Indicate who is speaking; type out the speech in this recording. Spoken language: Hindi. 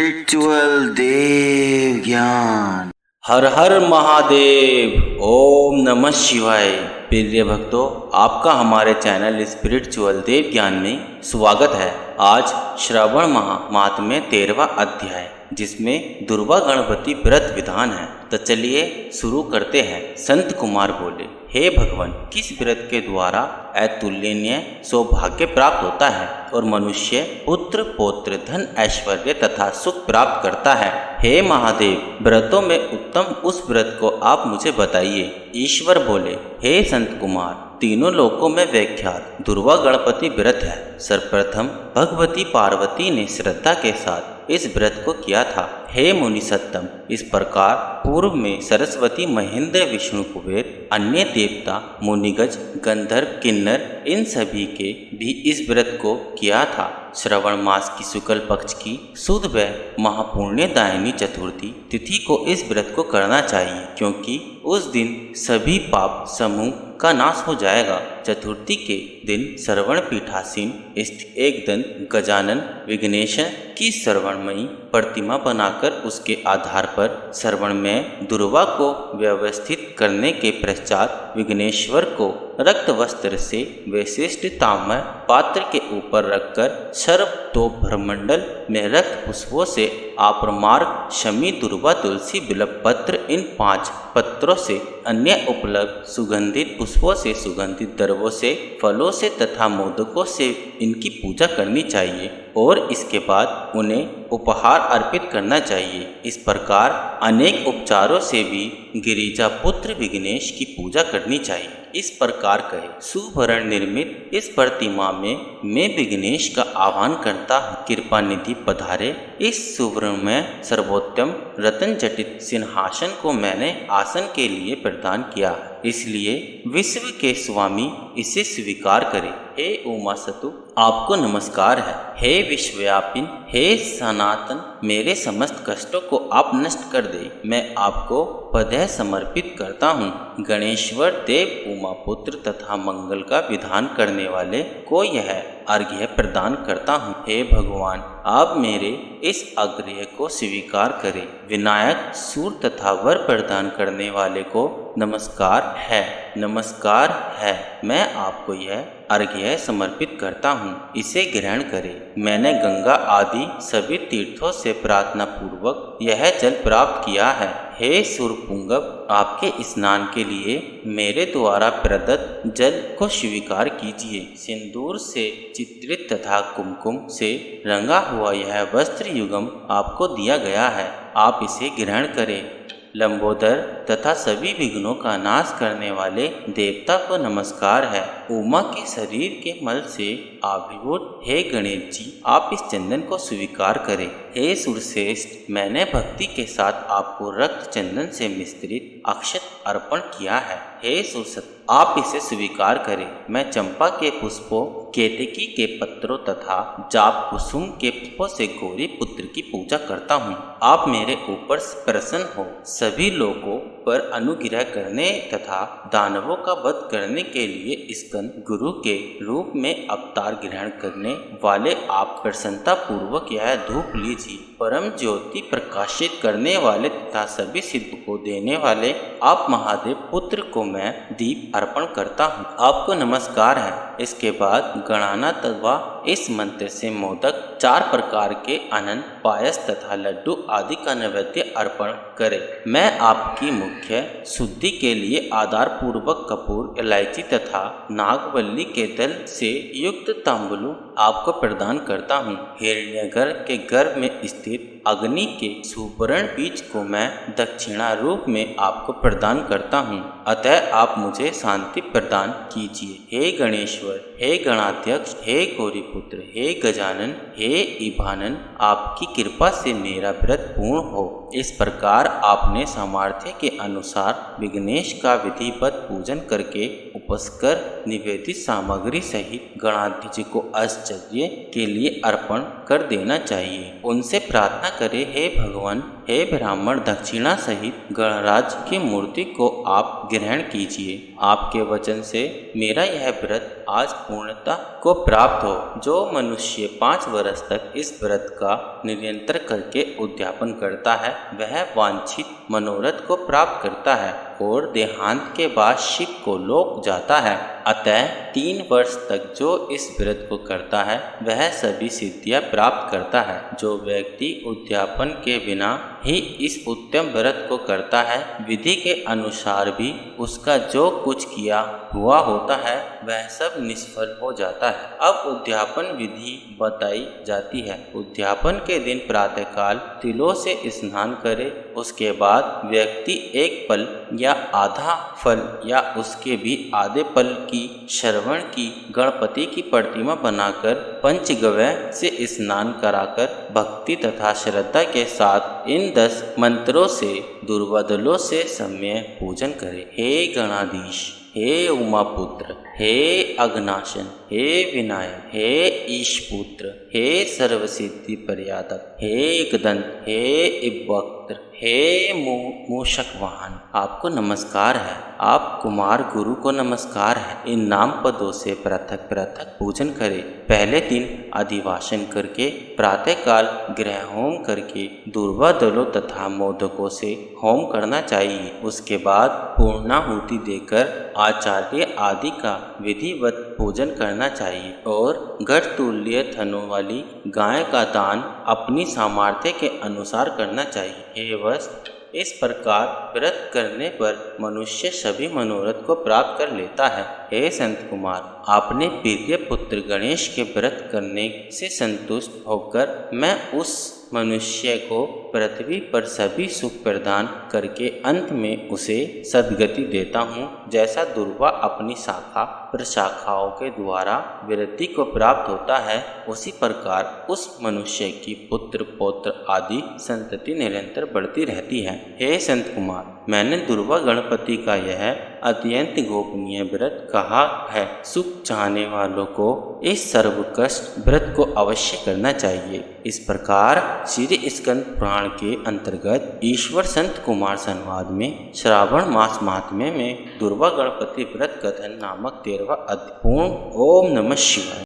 Speaker 1: स्पिरिचुअल देव ज्ञान।
Speaker 2: हर हर महादेव। ओम नमः शिवाय। प्रिय भक्तों, आपका हमारे चैनल स्पिरिचुअल देव ज्ञान में स्वागत है। आज श्रावण माह महात्म्य 13वां अध्याय, जिसमें दुर्वा गणपति व्रत विधान है। तो चलिए शुरू करते हैं। संत कुमार बोले, हे भगवान, किस व्रत के द्वारा अतुलनीय सौभाग्य प्राप्त होता है और मनुष्य पुत्र पौत्र धन ऐश्वर्य तथा सुख प्राप्त करता है? हे महादेव, व्रतों में उत्तम उस व्रत को आप मुझे बताइए। ईश्वर बोले, हे संत कुमार, तीनों लोकों में विख्यात दुर्वा गणपति व्रत है। सर्वप्रथम भगवती पार्वती ने श्रद्धा के साथ इस व्रत को किया था। हे मुनि सत्तम, इस प्रकार पूर्व में सरस्वती, महेंद्र, विष्णु, कुबेर, अन्य देवता, मुनिगज, गंधर्व, किन्नर, इन सभी के भी इस व्रत को किया था। श्रवण मास की शुक्ल पक्ष की शुद्ध व महापुण्यदायिनी चतुर्थी तिथि को इस व्रत को करना चाहिए, क्योंकि उस दिन सभी पाप समूह का नाश हो जाएगा। चतुर्थी के दिन श्रवण पीठासीन स्थित एक दंत गजानन विघ्नेश की श्रवणमयी प्रतिमा बनाकर उसके आधार पर श्रवण में दुर्वा को व्यवस्थित करने के पश्चात विघ्नेश्वर को रक्त वस्त्र से विशिष्ट ताम्र पात्र के ऊपर रखकर सर्व तो भ्रमंडल में रक्त पुष्पों से आप्रमार्ग शमी दुर्वा तुलसी बिल्व पत्र इन 5 पत्रों से अन्य उपलब्ध सुगंधित पुष्पों से सुगंधित द्रव्यों से फलों से तथा मोदकों से इनकी पूजा करनी चाहिए और इसके बाद उन्हें उपहार अर्पित करना चाहिए। इस प्रकार अनेक उपचारों से भी गिरिजा पुत्र विघ्नेश की पूजा करनी चाहिए। इस प्रकार कहे, सुवर्ण निर्मित इस प्रतिमा में मैं विघ्नेश का आह्वान करता हूँ, कृपा निधि पधारे। इस सुवर्ण में सर्वोत्तम रतन जटित सिंहासन को मैंने आसन के लिए प्रदान किया, इसलिए विश्व के स्वामी इसे स्वीकार करे। हे उमा सतु, आपको नमस्कार है। हे विश्वव्यापिन, हे सनातन, मेरे समस्त कष्टों को आप नष्ट कर दे। मैं आपको पदय समर्पित करता हूँ। गणेश्वर देव, उमा पुत्र तथा मंगल का विधान करने वाले को यह अर्घ्य प्रदान करता हूँ। हे भगवान, आप मेरे इस आग्रह को स्वीकार करें। विनायक, सूर तथा वर प्रदान करने वाले को नमस्कार है, नमस्कार है। मैं आपको यह अर्घ्य समर्पित करता हूँ, इसे ग्रहण करें। मैंने गंगा आदि सभी तीर्थों से प्रार्थना पूर्वक यह जल प्राप्त किया है। हे सूरपुंगव, आपके स्नान के लिए मेरे द्वारा प्रदत्त जल को स्वीकार कीजिए। सिंदूर से चित्रित तथा कुमकुम से रंगा हुआ यह वस्त्र युगम आपको दिया गया है, आप इसे ग्रहण करें। लंबोदर तथा सभी विघ्नों का नाश करने वाले देवता को नमस्कार है। उमा के शरीर के मल से आविर्भूत हे गणेश जी, आप इस चंदन को स्वीकार करें। हे सुरश्रेष्ठ, मैंने भक्ति के साथ आपको रक्त चंदन से मिश्रित अक्षत अर्पण किया है। हे सुरसत, आप इसे स्वीकार करें। मैं चंपा के पुष्पों, केतकी के पत्रों तथा जाप कुसुम के पुष्पों से गौरी पुत्र की पूजा करता हूँ। आप मेरे ऊपर प्रसन्न हो। सभी लोगों पर अनुग्रह करने तथा दानवों का वध करने के लिए स्कंद गुरु के रूप में अवतार ग्रहण करने वाले आप प्रसन्नता पूर्वक यह धूप लीजिए। परम ज्योति प्रकाशित करने वाले तथा सभी सिद्ध को देने वाले आप महादेव पुत्र को मैं दीप अर्पण करता हूँ, आपको नमस्कार है। इसके बाद गणाना तथा इस मंत्र से मोदक, 4 प्रकार के अनंत पायस तथा लड्डू आदि का नैवेद्य अर्पण करें। मैं आपकी मुख्य शुद्धि के लिए आधार पूर्वक कपूर, इलायची तथा नागवल्ली के दल से युक्त तांबुलू आपको प्रदान करता हूँ। हिरण्यगर्भ के गर्भ में स्थित अग्नि के सुवर्ण बीज को मैं दक्षिणा रूप में आपको प्रदान करता हूँ, अतः आप मुझे शांति प्रदान कीजिए। हे गणेश्वर, हे गणाध्यक्ष, हे गौरीपुत्र, हे गजानन, हे इभानन, आपकी कृपा से मेरा व्रत पूर्ण हो। इस प्रकार आपने सामर्थ्य के अनुसार विघ्नेश का विधिवत पूजन करके उपस्कर निवेदित सामग्री सहित गणाधीश को आश्चर्य के लिए अर्पण कर देना चाहिए। उनसे प्रार्थना करें, हे भगवान, हे ब्राह्मण, दक्षिणा सहित गणराज की मूर्ति को आप ग्रहण कीजिए। आपके वचन से मेरा यह व्रत आज पूर्णता को प्राप्त हो। जो मनुष्य 5 वर्ष तक इस व्रत का निरंतर करके उद्यापन करता है वह वांछित मनोरथ को प्राप्त करता है और देहांत के बाद शिव को लोक जाता है। अतः 3 वर्ष तक जो इस व्रत को करता है वह सभी सिद्धियां प्राप्त करता है। जो व्यक्ति उद्यापन के बिना ही इस उत्तम व्रत को करता है, विधि के अनुसार भी उसका जो कुछ किया हुआ होता है वह सब निष्फल हो जाता है। अब उद्यापन विधि बताई जाती है। उद्यापन के दिन प्रातःकाल तिलों से स्नान करे। उसके बाद व्यक्ति एक पल या आधा फल या उसके भी आधे पल की श्रवण की गणपति की प्रतिमा बनाकर पंचगव्य से स्नान कराकर भक्ति तथा श्रद्धा के साथ इन 10 मंत्रों से दुर्वादलों से सम्य पूजन करे। हे गणाधीश, हे उमापुत्र, हे अघनाशन, हे विनायक, हे ईशपुत्र, हे सर्वसिद्धि पर्यादक, हे एकदंत, हे इब्वक्त्र, हे मूषक वाहन, आपको नमस्कार है। आप कुमार गुरु को नमस्कार है। इन नाम पदों से पृथक पृथक पूजन करें। पहले दिन अधिवासन करके प्रातःकाल गृह होम करके दुर्वा दलों तथा मोदकों से होम करना चाहिए। उसके बाद पूर्णाहुति देकर आचार्य आदि का विधिवत पूजन करना चाहिए और गढ़तुल्य थनों वाली गाय का दान अपनी सामर्थ्य के अनुसार करना चाहिए। हे वत्स, इस प्रकार व्रत करने पर मनुष्य सभी मनोरथ को प्राप्त कर लेता है। हे संत कुमार, आपने प्रिय पुत्र गणेश के व्रत करने से संतुष्ट होकर मैं उस मनुष्य को पृथ्वी पर सभी सुख प्रदान करके अंत में उसे सद्गति देता हूँ। जैसा दुर्वा अपनी शाखा प्रशाखाओं के द्वारा वृद्धि को प्राप्त होता है, उसी प्रकार उस मनुष्य की पुत्र पौत्र आदि संतति निरंतर बढ़ती रहती है। हे संत कुमार, मैंने दुर्वा गणपति का यह अत्यंत गोपनीय व्रत कहा है। सुख चाहने वालों को इस सर्वकष्ट व्रत को अवश्य करना चाहिए। इस प्रकार श्री स्कंद पुराण के अंतर्गत ईश्वर संत कुमार संवाद में श्रावण मास महात्म्य में दुर्वा गणपति व्रत कथन नामक 13वां अध्याय। ओम नमः शिवाय।